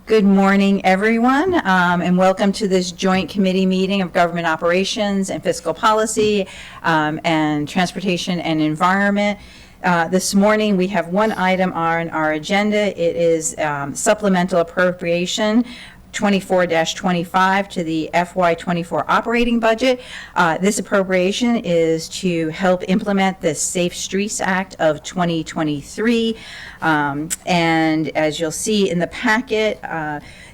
Good morning, everyone, and welcome to this joint committee meeting of Government Operations and Fiscal Policy and Transportation and Environment. This morning, we have one item on our agenda. It is supplemental appropriation 24-25 to the FY24 operating budget. This appropriation is to help implement the Safe Streets Act of 2023. And as you'll see in the packet,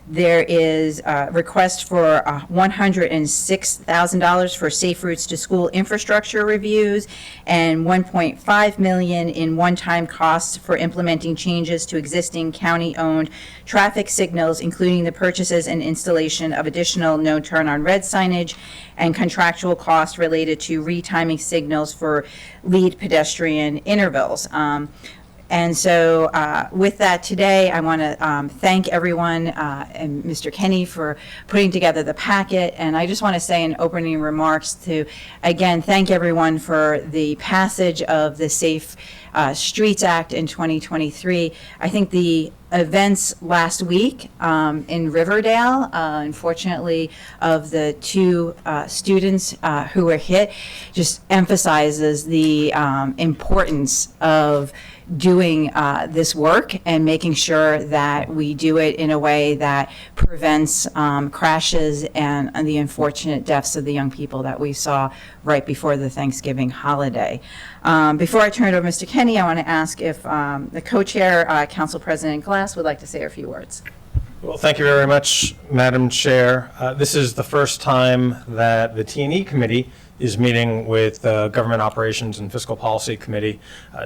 there is a request for $106,000 for Safe Routes to School infrastructure reviews and $1.5 million in one-time costs for implementing changes to existing county-owned traffic signals, including the purchases and installation of additional no turn on red signage and contractual costs related to retiming signals for lead pedestrian intervals. And so with that today, I want to thank everyone and Mr. Kenny for putting together the packet. And I just want to say in opening remarks to, again, thank everyone for the passage of the Safe Streets Act in 2023. I think the events last week in Riverdale, unfortunately, of the two students who were hit, just emphasizes the importance of doing this work and making sure that we do it in a way that prevents crashes and the unfortunate deaths of the young people that we saw right before the Thanksgiving holiday. Before I turn it over to Mr. Kenny, I want to ask if the co-chair, Council President Glass, would like to say a few words. Well, thank you very much, Madam Chair. This is the first time that the T&E Committee is meeting with the Government Operations and Fiscal Policy Committee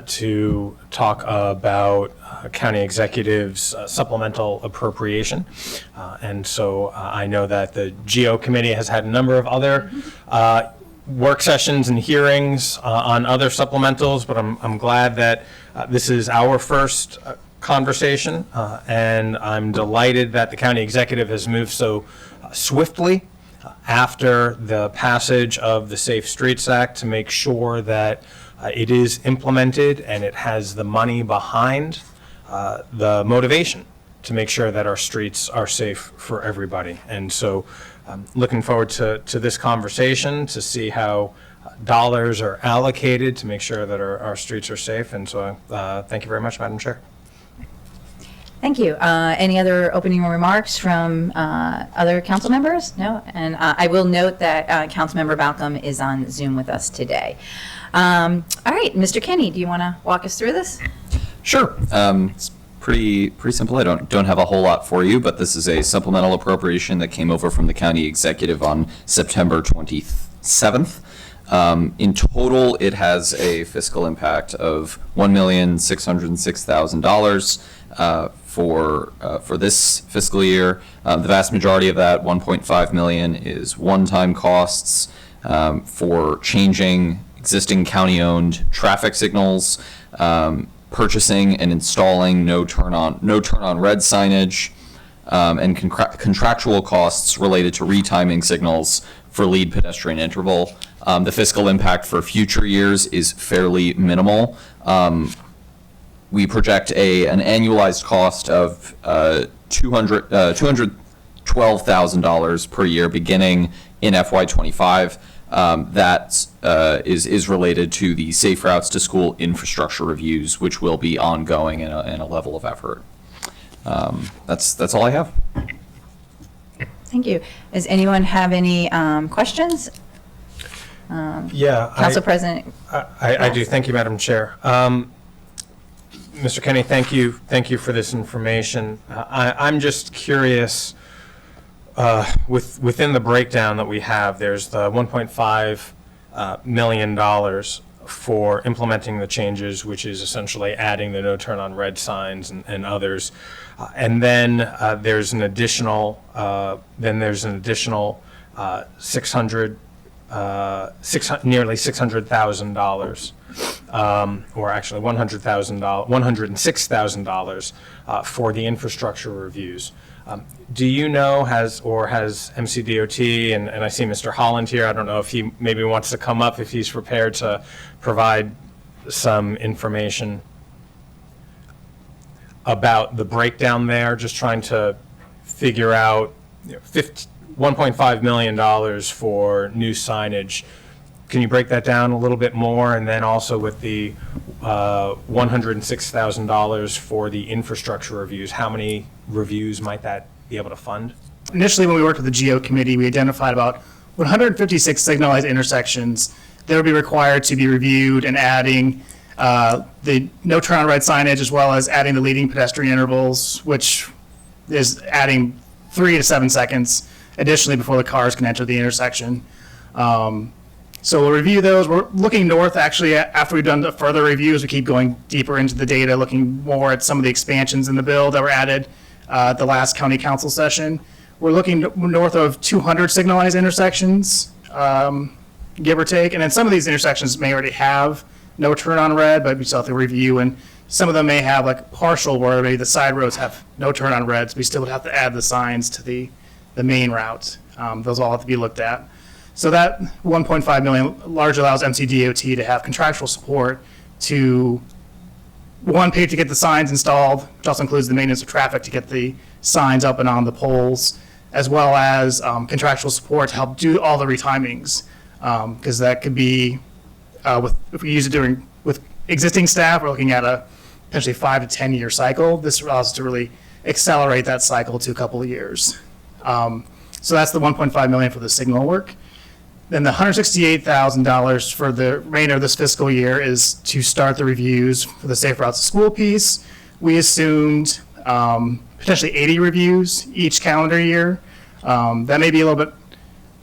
to talk about county executives' supplemental appropriation. And so I know that the GO Committee has had a number of other work sessions and hearings on other supplementals, but I'm glad that this is our first conversation, and I'm delighted that the county executive has moved so swiftly after the passage of the Safe Streets Act to make sure that it is implemented and it has the money behind the motivation to make sure that our streets are safe for everybody. And so looking forward to this conversation to see how dollars are allocated to make sure that our streets are safe. And so thank you very much, Madam Chair. Thank you. Any other opening remarks from other council members? No? And I will note that Councilmember Balcom is on Zoom with us today. All right, Mr. Kenny, do you want to walk us through this? Sure. It's pretty simple. I don't have a whole lot for you, but this is a supplemental appropriation that came over from the county executive on September 27th. In total, it has a fiscal impact of $1,606,000 for this fiscal year. The vast majority of that, $1.5 million, is one-time costs for changing existing county-owned traffic signals, purchasing and installing no turn on red signage, and contractual costs related to retiming signals for lead pedestrian interval. The fiscal impact for future years is fairly minimal. We project an annualized cost of $212,000 per year beginning in FY25. That is related to the Safe Routes to School infrastructure reviews, which will be ongoing in a level of effort. That's all I have. Thank you. Does anyone have any questions? Yeah, Council President. I do. Thank you, Madam Chair. Mr. Kenny, thank you for this information. I'm just curious, within the breakdown that we have, there's the $1.5 million for implementing the changes, which is essentially adding the no turn on red signs and others. And then there's an additional nearly $600,000, or actually $106,000 for the infrastructure reviews. Do you know, has MCDOT, and I see Mr. Holland here, I don't know if he maybe wants to come up, if he's prepared to provide some information about the breakdown there, just trying to figure out $1.5 million for new signage. Can you break that down a little bit more? And then also with the $106,000 for the infrastructure reviews, how many reviews might that be able to fund? Initially, when we worked with the GEO committee, we identified about 156 signalized intersections that would be required to be reviewed, and adding the no turn on red signage, as well as adding the leading pedestrian intervals, which is adding 3 to 7 seconds additionally before the cars can enter the intersection. So we'll review those. We're looking north, actually, after we've done the further reviews. We keep going deeper into the data, looking more at some of the expansions in the bill that were added at the last county council session. We're looking north of 200 signalized intersections, give or take. And then some of these intersections may already have no turn on red, but we still have to review. And some of them may have like partial, where maybe the side roads have no turn on reds. We still would have to add the signs to the main route. Those all have to be looked at. So that 1.5 million largely allows MCDOT to have contractual support to, one, pay to get the signs installed, which also includes the maintenance of traffic to get the signs up and on the poles, as well as contractual support to help do all the retimings, because that could be, if we use it with existing staff, we're looking at a potentially 5 to 10 year cycle. This allows us to really accelerate that cycle to a couple of years. So that's the 1.5 million for the signal work. Then the $168,000 for the remainder of this fiscal year is to start the reviews for the Safe Routes to School piece. We assumed potentially 80 reviews each calendar year. That may be a little bit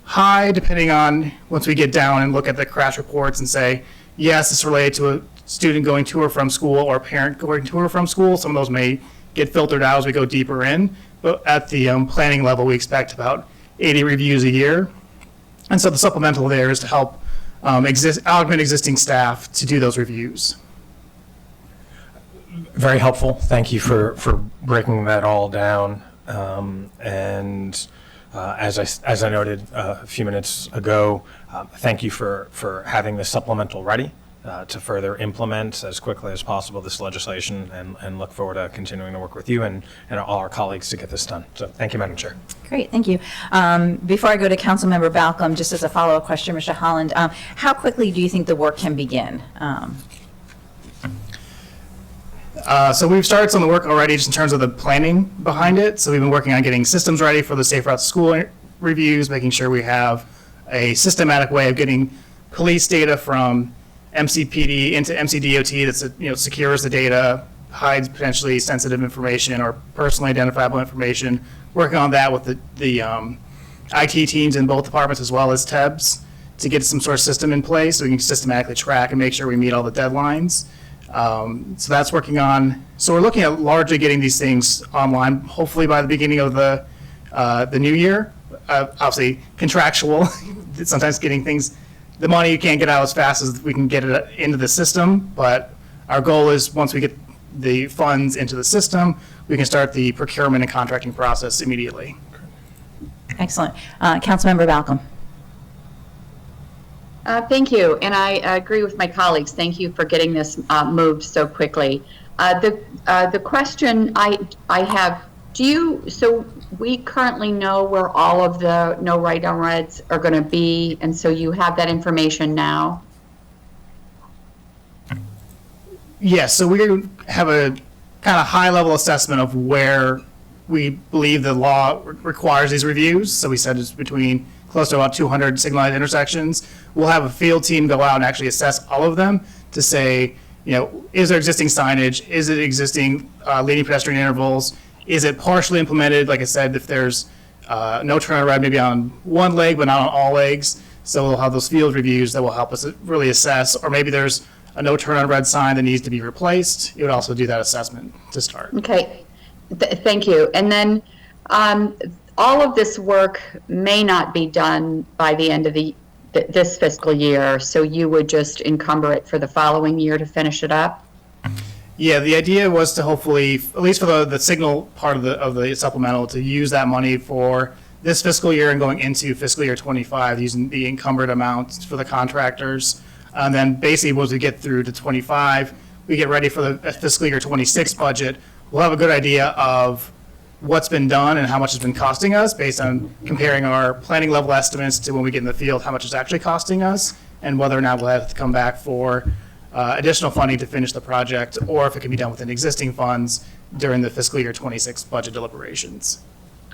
high, depending on once we get down and look at the crash reports and say, yes, it's related to a student going to or from school or a parent going to or from school. Some of those may get filtered out as we go deeper in. But at the planning level, we expect about 80 reviews a year. And so the supplemental there is to help augment existing staff to do those reviews. Very helpful. Thank you for breaking that all down. As I noted a few minutes ago, thank you for having this supplemental ready to further implement as quickly as possible this legislation, and look forward to continuing to work with you and all our colleagues to get this done. So thank you, Madam Chair. Great, thank you. Before I go to Councilmember Balcom, just as a follow-up question, Mr. Holland, how quickly do you think the work can begin? So we've started some of the work already just in terms of the planning behind it. So we've been working on getting systems ready for the Safe Routes to School reviews, making sure we have a systematic way of getting police data from MCPD into MCDOT that secures the data, hides potentially sensitive information or personally identifiable information. Working on that with the IT teams in both departments as well as TEBS to get some sort of system in place so we can systematically track and make sure we meet all the deadlines. So that's working on. So we're looking at largely getting these things online, hopefully by the beginning of the new year. Obviously, contractual. Sometimes getting things, the money you can't get out as fast as we can get it into the system. But our goal is once we get the funds into the system, we can start the procurement and contracting process immediately. Excellent. Councilmember Balcom. Thank you, and I agree with my colleagues. Thank you for getting this moved so quickly. The question I have, so we currently know where all of the no write-down reds are going to be, and so you have that information now? Yes, so we have a kind of high-level assessment of where we believe the law requires these reviews. So we said it's between close to about 200 signalized intersections. We'll have a field team go out and actually assess all of them to say, is there existing signage? Is it existing leading pedestrian intervals? Is it partially implemented? Like I said, if there's no turn on red, maybe on one leg, but not on all legs. So we'll have those field reviews that will help us really assess, or maybe there's a no turn on red sign that needs to be replaced. It would also do that assessment to start. Okay, thank you. And then all of this work may not be done by the end of this fiscal year, so you would just encumber it for the following year to finish it up? Yeah, the idea was to hopefully, at least for the signal part of the supplemental, to use that money for this fiscal year and going into fiscal year 25, using the encumbered amounts for the contractors. And then basically once we get through to 25, we get ready for the fiscal year 26 budget, we'll have a good idea of what's been done and how much has been costing us based on comparing our planning level estimates to when we get in the field, how much it's actually costing us, and whether or not we'll have to come back for additional funding to finish the project, or if it can be done within existing funds during the fiscal year 26 budget deliberations.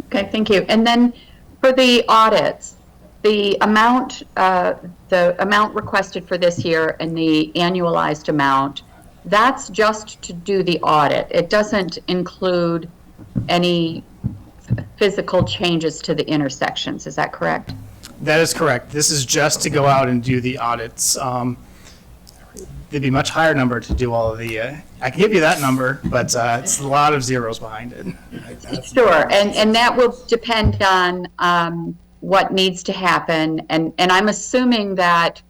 Okay, thank you. And then for the audits, the amount requested for this year and the annualized amount, that's just to do the audit. It doesn't include any physical changes to the intersections. Is that correct? That is correct. This is just to go out and do the audits. There'd be a much higher number to do all of the, I can give you that number, but it's a lot of zeros behind it. Sure, and that will depend on what needs to happen. And I'm assuming that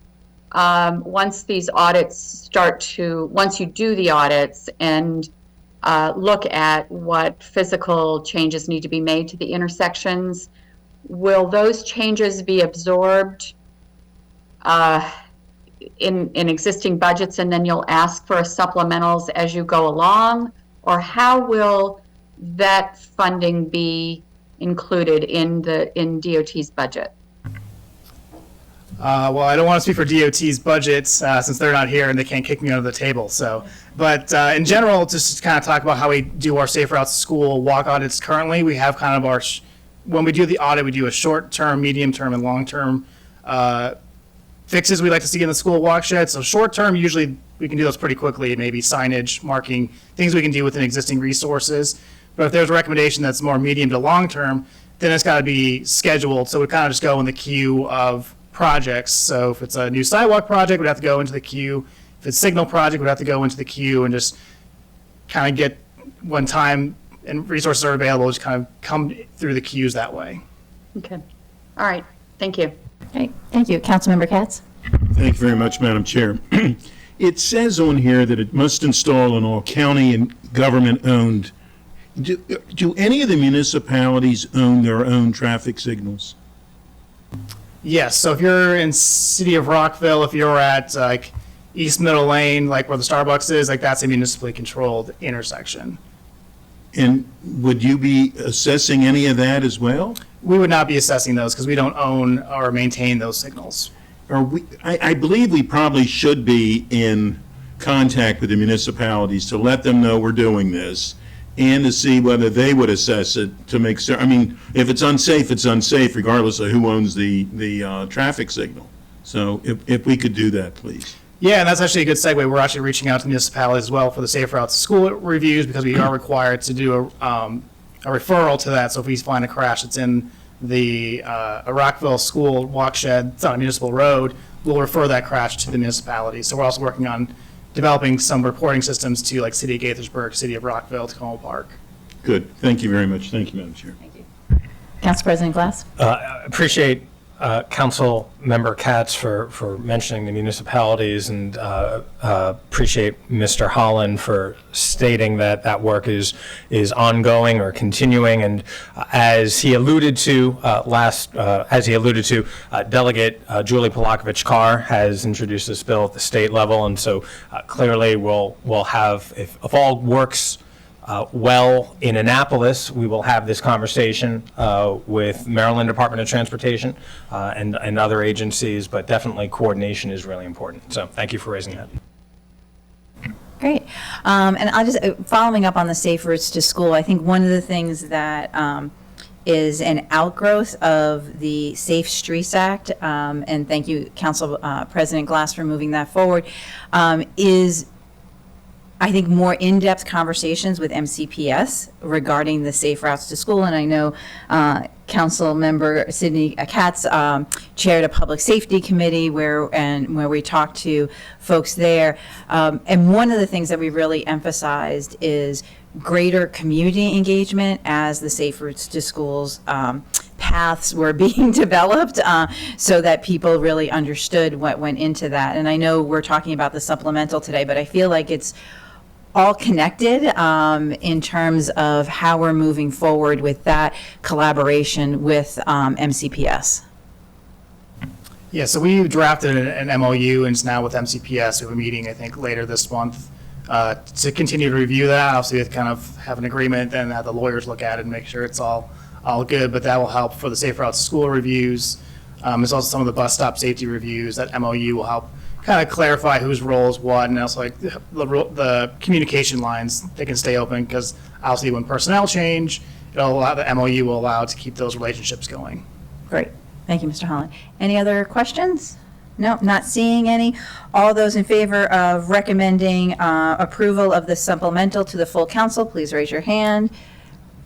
once these audits once you do the audits and look at what physical changes need to be made to the intersections, will those changes be absorbed in existing budgets, and then you'll ask for supplementals as you go along? Or how will that funding be included in DOT's budget? Well, I don't want to speak for DOT's budgets since they're not here and they can't kick me under the table. So, but in general, just to kind of talk about how we do our Safe Routes to School walk audits currently, we have kind of our, when we do the audit, we do a short-term, medium-term, and long-term fixes we like to see in the school watershed. So short-term, usually we can do those pretty quickly, maybe signage, marking, things we can do within existing resources. But if there's a recommendation that's more medium to long-term, then it's got to be scheduled. So we kind of just go in the queue of projects. So if it's a new sidewalk project, we'd have to go into the queue. If it's a signal project, we'd have to go into the queue and just kind of get, when time and resources are available, just kind of come through the queues that way. Okay. All right. Thank you. Okay, thank you. Councilmember Katz? Thank you very much, Madam Chair. It says on here that it must install in all county and government-owned. Do any of the municipalities own their own traffic signals? Yes, so if you're in City of Rockville, if you're at like East Middle Lane, like where the Starbucks is, like that's a municipally controlled intersection. And would you be assessing any of that as well? We would not be assessing those because we don't own or maintain those signals. I believe we probably should be in contact with the municipalities to let them know we're doing this and to see whether they would assess it to make certain. I mean, if it's unsafe, it's unsafe regardless of who owns the traffic signal. So if we could do that, please. Yeah, and that's actually a good segue. We're actually reaching out to municipalities as well for the Safe Routes to School reviews because we are required to do a referral to that. So if we find a crash that's in the Rockville School watershed, it's on a municipal road, we'll refer that crash to the municipality. So we're also working on developing some reporting systems to like City of Gaithersburg, City of Rockville, Tacoma Park. Good. Thank you very much. Thank you, Madam Chair. Thank you. Council President Glass? Appreciate Council Member Katz for mentioning the municipalities, and appreciate Mr. Holland for stating that that work is ongoing or continuing. And as he alluded to Delegate Julie Polakovich-Carr has introduced this bill at the state level, and so clearly we'll have, if all works well in Annapolis, we will have this conversation with Maryland Department of Transportation and other agencies, but definitely coordination is really important. So thank you for raising that. Great. And I'll just, following up on the Safe Routes to School, I think one of the things that is an outgrowth of the Safe Streets Act, and thank you, Council President Glass, for moving that forward, is I think more in-depth conversations with MCPS regarding the Safe Routes to School. And I know Council Member Sidney Katz chaired a public safety committee where we talked to folks there. And one of the things that we really emphasized is greater community engagement as the Safe Routes to Schools paths were being developed, so that people really understood what went into that. And I know we're talking about the supplemental today, but I feel like it's all connected in terms of how we're moving forward with that collaboration with MCPS. Yeah, so we drafted an MOU and it's now with MCPS. We have a meeting, I think, later this month to continue to review that. Obviously, we kind of have an agreement and have the lawyers look at it and make sure it's all good, but that will help for the Safe Routes to School reviews. There's also some of the bus stop safety reviews. That MOU will help kind of clarify whose role is what, and also like the communication lines, they can stay open, because obviously when personnel change, it'll allow, the MOU will allow to keep those relationships going. Great. Thank you, Mr. Holland. Any other questions? No, not seeing any. All those in favor of recommending approval of the supplemental to the full council, please raise your hand.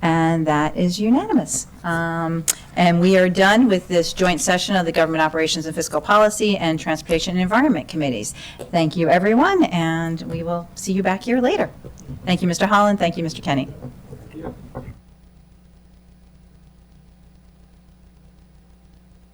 And that is unanimous. And we are done with this joint session of the Government Operations and Fiscal Policy and Transportation and Environment Committees. Thank you, everyone, and we will see you back here later. Thank you, Mr. Holland. Thank you, Mr. Kenny.